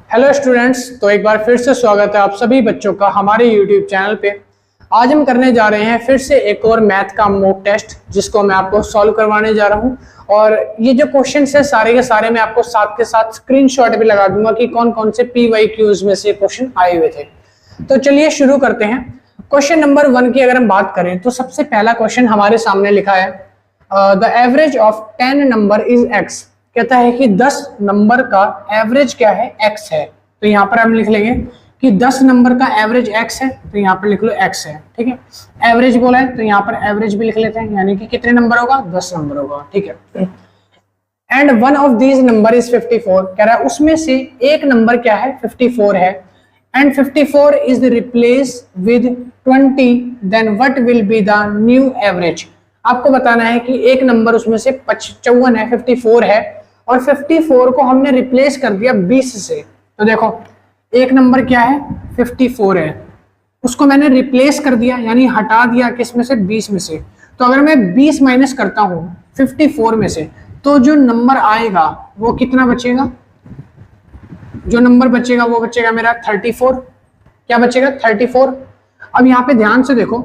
Hello students, तो एक बार फिर से स्वागत है आप सभी बच्चों का हमारे यूट्यूब चैनल पे। आज हम करने जा रहे हैं फिर से एक और मैथ का मॉक टेस्ट, जिसको मैं आपको सॉल्व करवाने जा रहा हूं। और ये जो क्वेश्चंस है सारे के सारे मैं आपको साथ के साथ स्क्रीनशॉट भी लगा दूंगा कि कौन कौन से PYQs में से क्वेश्चन आए हुए थे। तो चलिए शुरू करते हैं। क्वेश्चन नंबर 1 की अगर हम बात करें तो सबसे पहला क्वेश्चन हमारे सामने लिखा है the average of 10 number is x। कहता है कि 10 नंबर का एवरेज क्या है, x है। तो यहाँ पर हम लिख लेंगे कि 10 नंबर का एवरेज x है, तो यहाँ पर लिख लो x है। ठीक है, एवरेज बोला है तो यहाँ पर एवरेज भी लिख लेते हैं, यानी कि कितने नंबर होगा, 10 नंबर होगा। ठीक है, and one of these number is 54। कह रहा है उसमें से एक नंबर क्या है, 54 है। And 54 is replace with 20, then what will be the new average. आपको बताना है कि एक नंबर उसमें से 55 है, 54 है, और 54 को हमने रिप्लेस कर दिया 20 से। तो देखो एक नंबर क्या है, 54 है, उसको मैंने रिप्लेस कर दिया यानी हटा दिया किस में से, 20 में से। तो अगर मैं 20 माइनस करता हूं 54 में से, तो जो नंबर आएगा वो कितना बचेगा, जो नंबर बचेगा वो बचेगा मेरा 34। क्या बचेगा, 34। अब यहाँ पे ध्यान से देखो,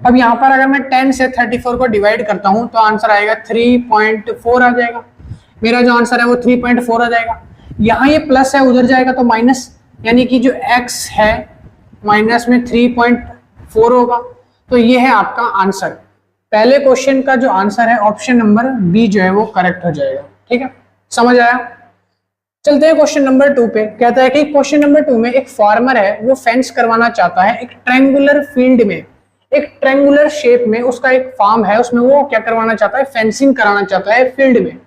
अब यहाँ पर अगर मैं 10 से 34 को डिवाइड करता हूं तो आंसर आएगा 3.4 आ जाएगा। मेरा जो आंसर है वो 3.4 आ जाएगा। यहाँ ये प्लस है, उधर जाएगा तो माइनस, यानी कि जो x है माइनस में 3.4 होगा। तो ये है आपका आंसर। पहले क्वेश्चन का जो आंसर है ऑप्शन नंबर बी जो है वो करेक्ट हो जाएगा। ठीक है, समझ आया। चलते हैं क्वेश्चन नंबर 2 पे। कहता है कि क्वेश्चन नंबर 2 में एक फार्मर है, वो फेंस करवाना चाहता है एक ट्रायंगुलर फील्ड में, एक ट्रायंगुलर शेप में उसका एक फार्म है, उसमें वो क्या करवाना चाहता है, फेंसिंग कराना चाहता है फील्ड में।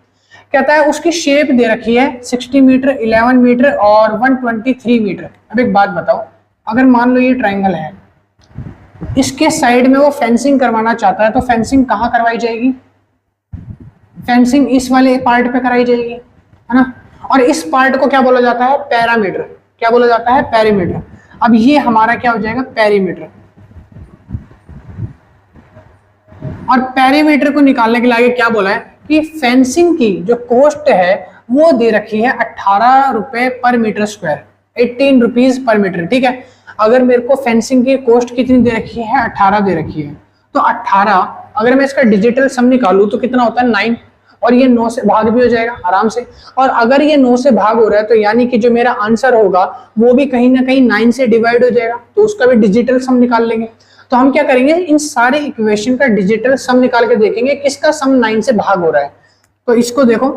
कहता है उसकी शेप दे रखी है 60 मीटर, 11 मीटर और 123 मीटर। अब एक बात बताओ, अगर मान लो ये ट्रायंगल है, इसके साइड में वो फेंसिंग करवाना चाहता है, तो फेंसिंग कहाँ करवाई जाएगी, फेंसिंग इस वाले पार्ट पे कराई जाएगी, है ना। और इस पार्ट को क्या बोला जाता है, पैरामीटर। क्या बोला जाता है, पेरीमीटर। अब ये हमारा क्या हो जाएगा, पेरीमीटर। और पेरीमीटर को निकालने के लिए आगे क्या बोला है कि फेंसिंग की जो कॉस्ट है वो दे रखी है 18 रुपए पर metre square, 18 rupees per metre. ठीक है, अगर मेरे को फेंसिंग की कॉस्ट कितनी दे रखी है, 18 दे रखी है, तो 18 अगर मैं इसका डिजिटल सम निकालूं तो कितना होता है, 9। और ये 9 से भाग भी हो जाएगा आराम से। और अगर ये 9 से भाग हो रहा है तो यानी कि जो मेरा आंसर होगा वो भी कहीं ना कहीं 9 से डिवाइड हो जाएगा, तो उसका भी डिजिटल सम निकाल लेंगे। तो हम क्या करेंगे, इन सारे इक्वेशन का डिजिटल सम निकाल के देखेंगे किसका सम 9 से भाग हो रहा है। तो इसको देखो,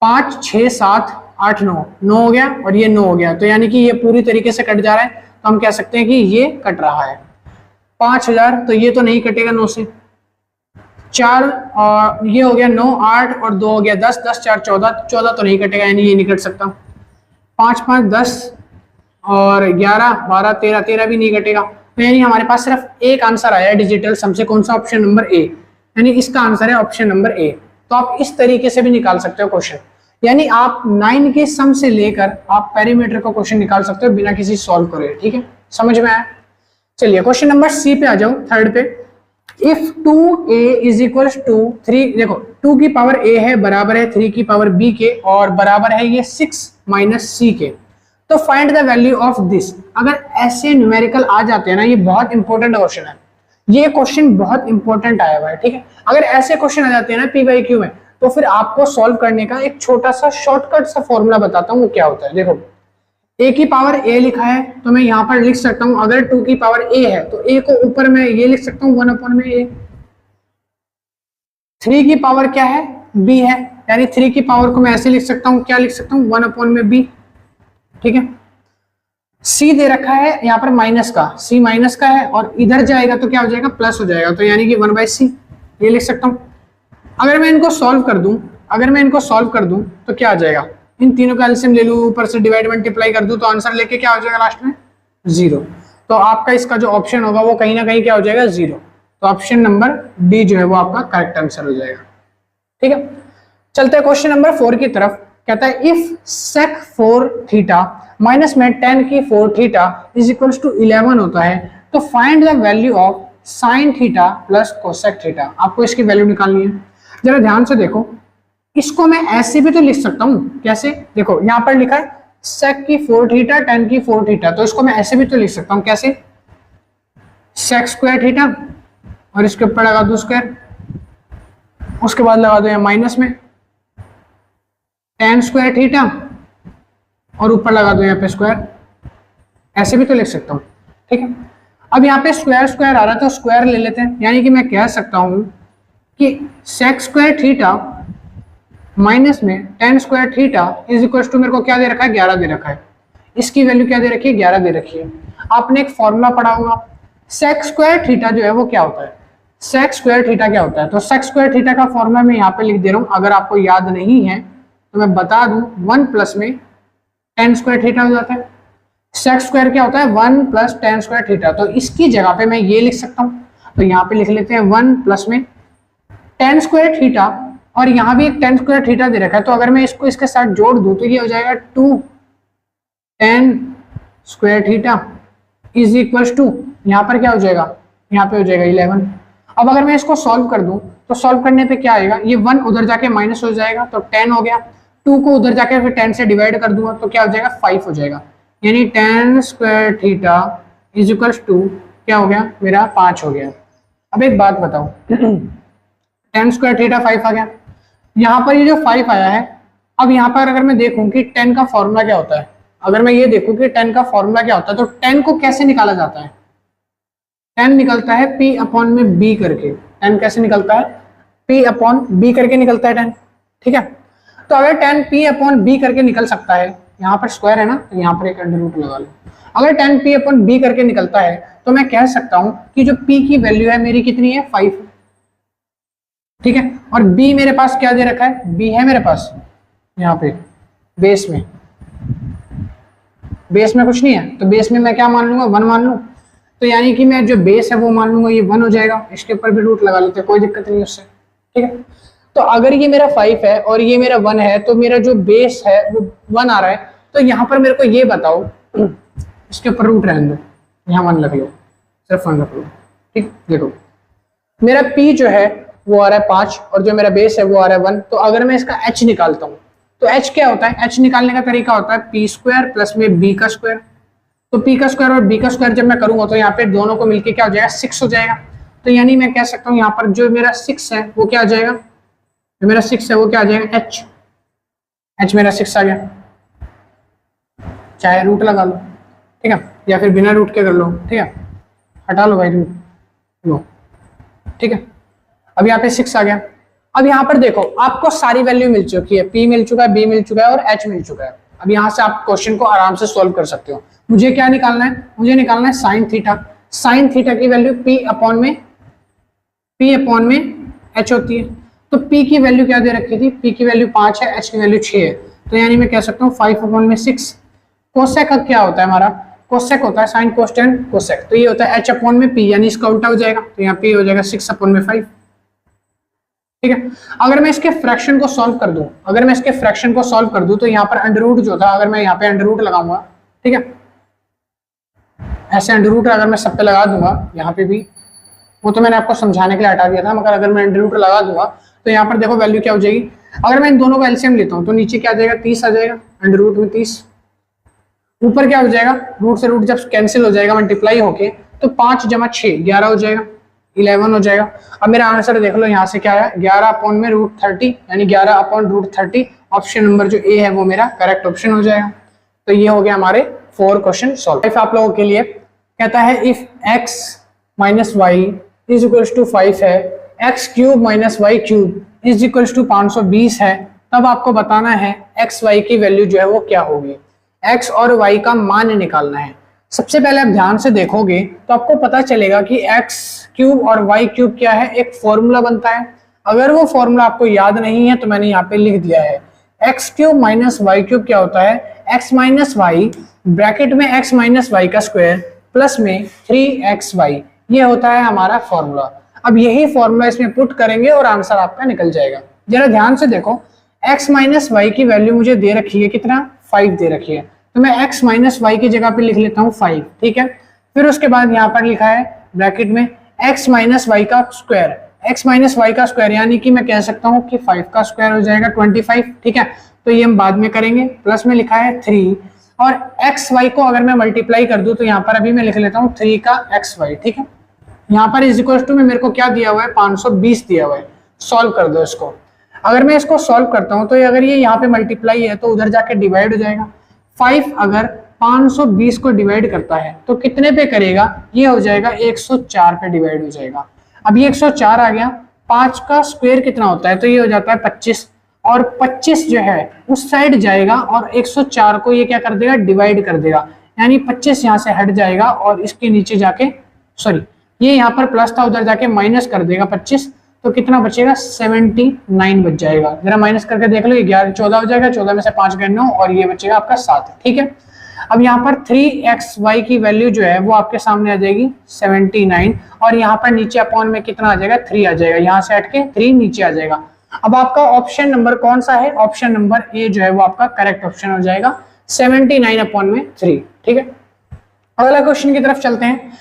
5 6 7 8 9, 9 हो गया और ये 9 हो गया, तो यानी कि ये पूरी तरीके से कट जा रहा है। तो हम कह सकते हैं कि ये कट रहा है। 5000, तो ये तो नहीं कटेगा 9 से। 4 और ये हो गया 9, 8 और 2 हो गया 10, 10 4 14, 14 तो नहीं कटेगा, यानी ये नहीं कट सकता। 5 5 10 और 11 12 13, 13 भी नहीं कटेगा। तो यानी हमारे पास सिर्फ एक आंसर आया है डिजिटल सम से, कौन सा, ऑप्शन नंबर ए, यानी इसका आंसर है ऑप्शन नंबर ए। तो आप इस तरीके से भी निकाल सकते हो क्वेश्चन, यानी आप 9 के सम से लेकर आप पेरीमीटर का क्वेश्चन निकाल सकते हो बिना किसी सॉल्व करे। ठीक है, समझ में आया। चलिए क्वेश्चन नंबर सी पे आ जाओ, थर्ड पे। If 2a is equal to 3, देखो 2 की पावर a है बराबर है 3 की पावर b के, और बराबर है ये 6 माइनस c के। तो find the value of this. अगर ऐसे न्यूमेरिकल आ जाते हैं ना, ये बहुत इंपॉर्टेंट क्वेश्चन है, ये क्वेश्चन बहुत इंपॉर्टेंट आया हुआ है। ठीक है, अगर ऐसे क्वेश्चन आ जाते हैं ना PYQ में, तो फिर आपको सॉल्व करने का एक छोटा सा शॉर्टकट सा फॉर्मूला बताता हूँ वो क्या होता है। देखो a की पावर a लिखा है, तो मैं यहाँ पर लिख सकता हूँ, अगर 2 की पावर a है तो a को ऊपर में ये लिख सकता हूँ 1/a। 3 की पावर क्या है, b है, यानी 3 की पावर को मैं ऐसे लिख सकता हूँ, क्या लिख सकता हूँ, 1/b। ठीक है, c दे रखा है यहाँ पर माइनस का, c माइनस का है, और इधर जाएगा तो क्या हो जाएगा, प्लस हो जाएगा, तो यानी कि 1/c ये लिख सकता हूँ। अगर मैं इनको सॉल्व कर दूं, अगर मैं इनको सॉल्व कर दूं तो क्या आ जाएगा, इन तीनों का एलसीएम ले लूं, ऊपर से डिवाइड मल्टीप्लाई कर दूं, तो आंसर लेके क्या हो जाएगा लास्ट में, 0। तो आपका इसका जो ऑप्शन होगा वो कहीं ना कहीं क्या हो जाएगा, 0। तो ऑप्शन नंबर डी जो है वो आपका करेक्ट आंसर हो जाएगा। ठीक है, चलते हैं क्वेश्चन नंबर 4 की तरफ। कहता है इफ sec 4 थीटा माइनस में tan की 4 थीटा इज इक्वल टू 11 होता है, तो find the value of sin theta plus cosec theta. आपको इसकी वैल्यू निकालनी है। जरा ध्यान से देखो, इसको मैं ऐसे भी तो लिख सकता हूं, कैसे, देखो यहां पर लिखा है सेक की 4 थीटा, tan की 4 थीटा। तो इसको मैं ऐसे भी तो लिख सकता हूँ, कैसे, सेक स्क्वायर थीटा और इसके ऊपर लगा दो स्क्वायर, उसके बाद लगा दो यहाँ माइनस में tan स्क्वायर थीटा और ऊपर लगा दो यहाँ पे स्क्वायर, ऐसे भी तो लिख सकता हूँ, ठीक है। अब यहाँ पे स्क्वायर स्क्वायर आ रहा है तो स्क्वायर ले लेते हैं, यानी कि मैं कह सकता हूँ कि सेक स्क्वायर थीटा माइनस में tan square theta is equal to, मेरे को क्या दे रखा है, 11 दे रखा है। इसकी वैल्यू क्या दे रखी है, 11 दे रखी है। आपने एक फॉर्मूला पढ़ा होगा, सेक स्क्वायर थीटा जो है वो क्या होता है, सेक स्क्वायर थीटा क्या होता है। तो सेक स्क्वायर थीटा का फॉर्मूला मैं यहाँ पे लिख दे रहा हूँ, अगर आपको याद नहीं है तो मैं बता दूं, 1 प्लस में tan स्क्वायर थीटा हो जाता है। सेक स्क्वायर क्या होता है, 1 प्लस tan स्क्वायर थीटा। तो इसकी जगह पे मैं ये लिख सकता हूँ, तो यहाँ पे लिख लेते हैं 1 प्लस में tan स्क्वायर थीटा, और यहाँ भी एक tan स्क्वायर थीटा दे रखा है। तो अगर मैं इसको इसके साथ जोड़ दूं तो ये हो जाएगा 2 tan square theta is equal to, यहाँ पर क्या हो जाएगा, यहाँ पे हो जाएगा 11। अब अगर मैं इसको सॉल्व कर दूं तो सॉल्व करने पे क्या आएगा, ये 1 उधर जाके माइनस हो जाएगा तो 10 हो गया, 2 को उधर जाके फिर 10 से डिवाइड कर दूंगा तो क्या हो जाएगा, 5 हो जाएगा। यानी tan square theta is equal to क्या हो गया, मेरा 5 हो गया। अब एक बात बताओ, tan स्क्वायर थीटा 5 आ गया, यहाँ पर ये जो 5 आया है, अब यहाँ पर अगर मैं देखूं कि 10 का फॉर्मूला क्या होता है, अगर मैं ये देखूं कि 10 का फॉर्मूला क्या होता है, तो 10 को कैसे निकाला जाता है, 10 निकलता है p अपॉन में b करके। 10 कैसे निकलता है, p अपॉन b करके निकलता है 10, ठीक है। तो अगर 10 p अपॉन b करके निकल सकता है, यहाँ पर स्क्वायर है ना, तो यहाँ पर एक अंडर रूट लगा लो। अगर 10 p अपॉन b करके निकलता है तो मैं कह सकता हूँ कि जो p की वैल्यू है मेरी कितनी है, 5, ठीक है। और b मेरे पास क्या दे रखा है, b है मेरे पास यहाँ पे बेस में, बेस में कुछ नहीं है, तो बेस में मैं क्या मान लूंगा, 1 मान लूं। तो यानी कि मैं जो बेस है वो मान लूंगा, ये 1 हो जाएगा, इसके ऊपर भी रूट लगा लेते हैं, कोई दिक्कत नहीं उससे, ठीक है। तो अगर ये मेरा 5 है और ये मेरा 1 है, तो मेरा जो बेस है वो 1 आ रहा है। तो यहाँ पर मेरे को ये बताओ, इसके ऊपर रूट रहने दो, यहाँ 1 रख लो, सिर्फ 1 रख लो, ठीक। देखो मेरा p जो है वो आ रहा है 5 और जो मेरा बेस है वो आ रहा है 1। तो अगर मैं इसका h निकालता हूँ तो h क्या होता है, h निकालने का तरीका होता है p स्क्वायर प्लस में b का स्क्वायर। तो p का स्क्वायर और b का स्क्वायर जब मैं करूंगा तो यहाँ पे दोनों को मिलके क्या हो जाएगा, 6 हो जाएगा। तो यानी मैं कह सकता हूँ यहाँ पर जो मेरा 6 है वो क्या आ जाएगा, जो मेरा 6 है वो क्या आ जाएगा, h मेरा 6 आ गया, चाहे रूट लगा लो, ठीक है, या फिर बिना रूट के कर लो, ठीक है, हटा लो भाई रूट लो, ठीक है। अब यहाँ पे 6 आ गया। अब यहाँ पर देखो आपको सारी वैल्यू मिल चुकी है, p मिल चुका है, b मिल चुका है और h मिल चुका है। अब यहाँ से आप क्वेश्चन को आराम से सॉल्व कर सकते हो। मुझे क्या निकालना है, मुझे निकालना है साइन थीटा। साइन थीटा की वैल्यू p अपॉन में h होती है। तो p की वैल्यू क्या दे रखी थी, p की वैल्यू 5 है, h की वैल्यू 6 है। तो यानी मैं कह सकता हूँ 5 अपॉन में 6। कोसेक का क्या होता है, हमारा कोसेक होता है साइन कोस्टेन कोसेक। तो ये होता है h अपॉन में p, यानी इसका उल्टा हो जाएगा, तो यहाँ p हो जाएगा 6 अपॉन में 5, ठीक है। अगर मैं इसके फ्रैक्शन को सॉल्व कर दूं, तो यहाँ पर अंडर रूट जो था, अगर मैं यहाँ पे अंडर रूट लगाऊंगा, ठीक है, ऐसे अंडर रूट अगर मैं सब पे लगा दूंगा, यहाँ पे भी, वो तो मैंने आपको समझाने के लिए हटा दिया था, मगर अगर मैं अंडर रूट लगा दूंगा तो यहाँ पर देखो वैल्यू क्या हो जाएगी। अगर मैं इन दोनों का एलसीएम लेता हूँ तो नीचे क्या आ जाएगा, 30 आ जाएगा, अंडर रूट में 30, ऊपर क्या हो जाएगा, रूट से रूट जब कैंसिल हो जाएगा मल्टीप्लाई होके, तो 5 जमा 6 11 हो जाएगा, 11 हो जाएगा। अब मेरा आंसर देख लो यहाँ से क्या है, 11 अपॉन में रूट 30, यानी 11 अपॉन रूट 30। ऑप्शन नंबर जो ए है वो मेरा करेक्ट ऑप्शन हो जाएगा। तो ये हो गया हमारे 4 क्वेश्चन सॉल्व। इफ आप लोगों के लिए कहता है if x minus y is equal to 5 है, x cube minus y cube is equal to 520 है, तब आपको बताना है एक्स वाई की वैल्यू जो है वो क्या होगी। एक्स और वाई का मान निकालना है। सबसे पहले आप ध्यान से देखोगे तो आपको पता चलेगा कि एक्स क्यूब और वाई क्यूब क्या है, एक फॉर्मूला बनता है। अगर वो फॉर्मूला आपको याद नहीं है तो मैंने यहाँ पे लिख दिया है। X cube minus y cube क्या होता है, एक्स माइनस वाई ब्रैकेट में एक्स माइनस वाई का स्क्वायर प्लस में 3xy, ये होता है हमारा फॉर्मूला। अब यही फॉर्मूला इसमें पुट करेंगे और आंसर आपका निकल जाएगा। जरा ध्यान से देखो, x माइनस वाई की वैल्यू मुझे दे रखी है, कितना 5 दे रखी है, तो मैं x माइनस वाई की जगह पे लिख लेता हूँ 5, ठीक है। फिर उसके बाद यहाँ पर लिखा है ब्रैकेट में x माइनस वाई का स्क्वायर, x माइनस वाई का स्क्वायर यानी कि मैं कह सकता हूँ कि 5 का स्क्वायर हो जाएगा 25, ठीक है। तो ये हम बाद में करेंगे। प्लस में लिखा है 3 और एक्स वाई को अगर मैं मल्टीप्लाई कर दूं तो यहाँ पर अभी मैं लिख लेता हूँ 3 का एक्स वाई, ठीक है। यहाँ पर इज इक्वल टू में मेरे को क्या दिया हुआ है, 520 दिया हुआ है। सॉल्व कर दो इसको। अगर मैं इसको सॉल्व करता हूँ तो अगर ये यहाँ पे मल्टीप्लाई है तो उधर जाके डिवाइड हो जाएगा। 5 अगर 520 को डिवाइड करता है तो कितने पे करेगा, ये हो जाएगा 104 पे डिवाइड हो जाएगा। अब ये 104 आ गया, 5 का स्क्वायर कितना होता है, तो ये हो जाता है 25, और 25 जो है उस साइड जाएगा और 104 को ये क्या कर देगा, डिवाइड कर देगा, यानी 25 यहाँ से हट जाएगा और इसके नीचे जाके सॉरी ये यहाँ पर प्लस था उधर जाके माइनस कर देगा 25, तो कितना बचेगा 79 बच जाएगा। जरा माइनस करके देख लो, 11 14 हो जाएगा, 14 में से 5 गए 9 और ये बचेगा आपका 7, ठीक है। अब यहाँ पर 3xy की वैल्यू जो है वो आपके सामने आ जाएगी 79, और यहाँ पर नीचे अपॉन में कितना आ जाएगा, 3 आ जाएगा, यहाँ से हट के 3 नीचे आ जाएगा। अब आपका ऑप्शन नंबर कौन सा है, ऑप्शन नंबर ए जो है वो आपका करेक्ट ऑप्शन हो जाएगा, 79 अपॉन में 3, ठीक है। अगला क्वेश्चन की तरफ चलते हैं।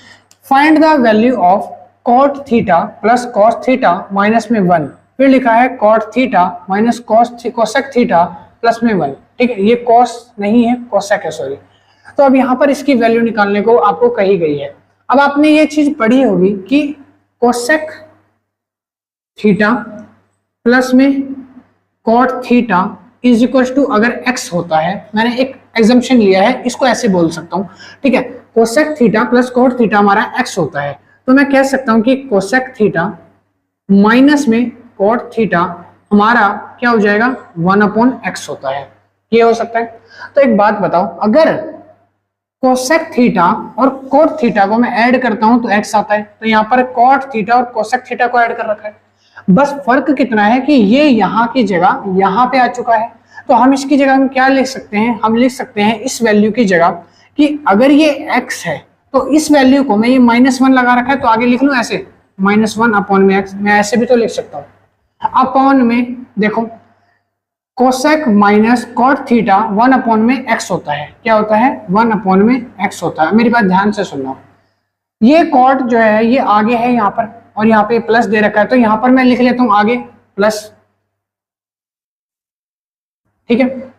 Find the value of cot theta plus cos theta minus में 1, फिर लिखा है cot theta minus cosec theta plus में 1, ठीक है। ये cos नहीं है, cosec है, सॉरी। तो अब यहाँ पर इसकी वैल्यू निकालने को आपको कही गई है। अब आपने ये चीज पढ़ी होगी कि cosec थीटा प्लस में cot theta is equal to, अगर x होता है, मैंने एक एग्जम्पशन लिया है, इसको ऐसे बोल सकता हूँ, ठीक है। Cosec theta plus cot theta हमारा x होता है, तो मैं कह सकता हूँ कि कोसेक थीटा माइनस में cot थीटा हमारा क्या हो जाएगा, 1/x होता है, ये हो सकता है। तो एक बात बताओ, अगर कोसेक थीटा और cot थीटा को मैं ऐड करता हूं तो x आता है, तो यहाँ पर cot थीटा और कोसेक थीटा को ऐड कर रखा है, बस फर्क कितना है कि ये यहाँ की जगह यहाँ पे आ चुका है। तो हम इसकी जगह हम क्या लिख सकते हैं, हम लिख सकते हैं इस वैल्यू की जगह कि अगर ये x है तो इस वैल्यू को मैं ये -1 लगा रखा है तो आगे लिख लूं ऐसे -1 अपॉन में x, मैं ऐसे भी तो लिख सकता हूं। अपॉन में देखो कोसेक माइनस cot थीटा 1/में x होता है, क्या होता है, 1/में x होता है। मेरी बात ध्यान से सुनना, ये cot जो है ये आगे है यहाँ पर और यहाँ पे प्लस दे रखा है, तो यहाँ पर मैं लिख लेता हूँ आगे प्लस, ठीक है,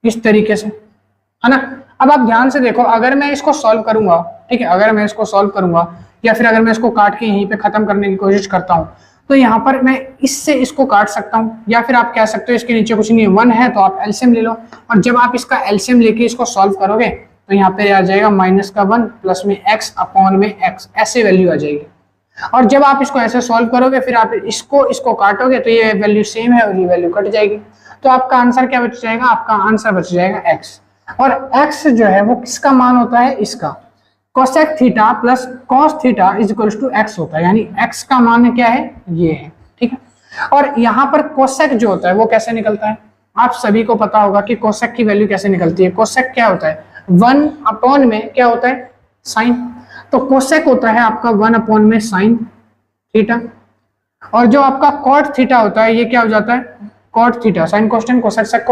इस तरीके से, है ना। अब आप ध्यान से देखो, अगर मैं इसको सॉल्व करूंगा, ठीक है, अगर मैं इसको सॉल्व करूंगा या फिर अगर मैं इसको काट के यहीं पे खत्म करने की कोशिश करता हूं तो यहाँ पर मैं इससे इसको काट सकता हूं, या फिर आप कह सकते हो इसके नीचे कुछ नहीं है, 1 है तो आप एलसीएम ले लो, और जब आप इसका एलसीएम लेके इसको सॉल्व करोगे तो यहाँ पे आ जाएगा -1 प्लस में x अपॉन में x, ऐसे वैल्यू आ जाएगी। और जब आप इसको ऐसे सॉल्व करोगे फिर आप इसको काटोगे तो ये वैल्यू सेम है और ये वैल्यू कट जाएगी, तो आपका आंसर क्या बच जाएगा, आपका आंसर बच जाएगा x। और x जो है वो किसका मान होता है, इसका cosec theta plus cos theta is equal to x होता है, यानी x का मान क्या है, ये है, ठीक है। और यहाँ पर कोसेक जो होता है वो कैसे निकलता है, आप सभी को पता होगा कि कोसेक की वैल्यू कैसे निकलती है। कोसेक क्या होता है, 1/में क्या होता है, साइन, तो कोसेक होता है आपका 1/में साइन थीटा, और जो आपका cot थीटा होता है ये क्या हो जाता है, cot theta, sine cosec cosec sec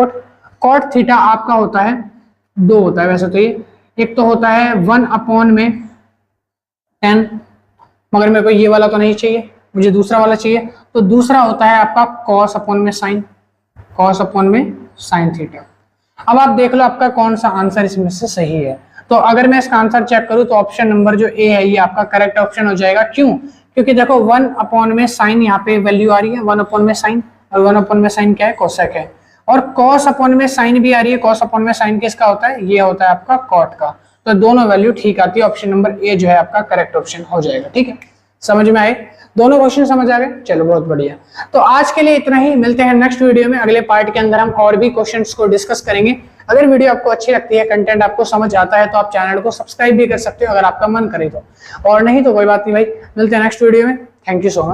cot theta आपका होता है 2 होता है वैसे तो, ये एक तो होता है 1/10, मगर मेरे को ये वाला तो नहीं चाहिए, मुझे दूसरा वाला चाहिए, तो दूसरा होता है आपका cos/में साइन, cos/में साइन थीटा। अब आप देख लो आपका कौन सा आंसर इसमें से सही है। तो अगर मैं इसका आंसर चेक करूं तो ऑप्शन नंबर जो ए है ये आपका करेक्ट ऑप्शन हो जाएगा। क्यों, क्योंकि देखो 1/में साइन यहाँ पे वैल्यू आ रही है, 1/में साइन, और 1/में साइन क्या है, कोसेक है, और cos/में साइन भी आ रही है, cos/में साइन किसका होता है, ये होता है आपका cot का, तो दोनों वैल्यू ठीक आती है। ऑप्शन नंबर ए जो है आपका करेक्ट ऑप्शन हो जाएगा, ठीक है। समझ में आए, दोनों क्वेश्चन समझ आ गए, चलो बहुत बढ़िया। तो आज के लिए इतना ही, मिलते हैं नेक्स्ट वीडियो में, अगले पार्ट के अंदर हम और भी क्वेश्चंस को डिस्कस करेंगे। अगर वीडियो आपको अच्छी लगती है, कंटेंट आपको समझ आता है तो आप चैनल को सब्सक्राइब भी कर सकते हो अगर आपका मन करे तो, और नहीं तो कोई बात नहीं भाई, मिलते हैं नेक्स्ट वीडियो में। Thank you so much.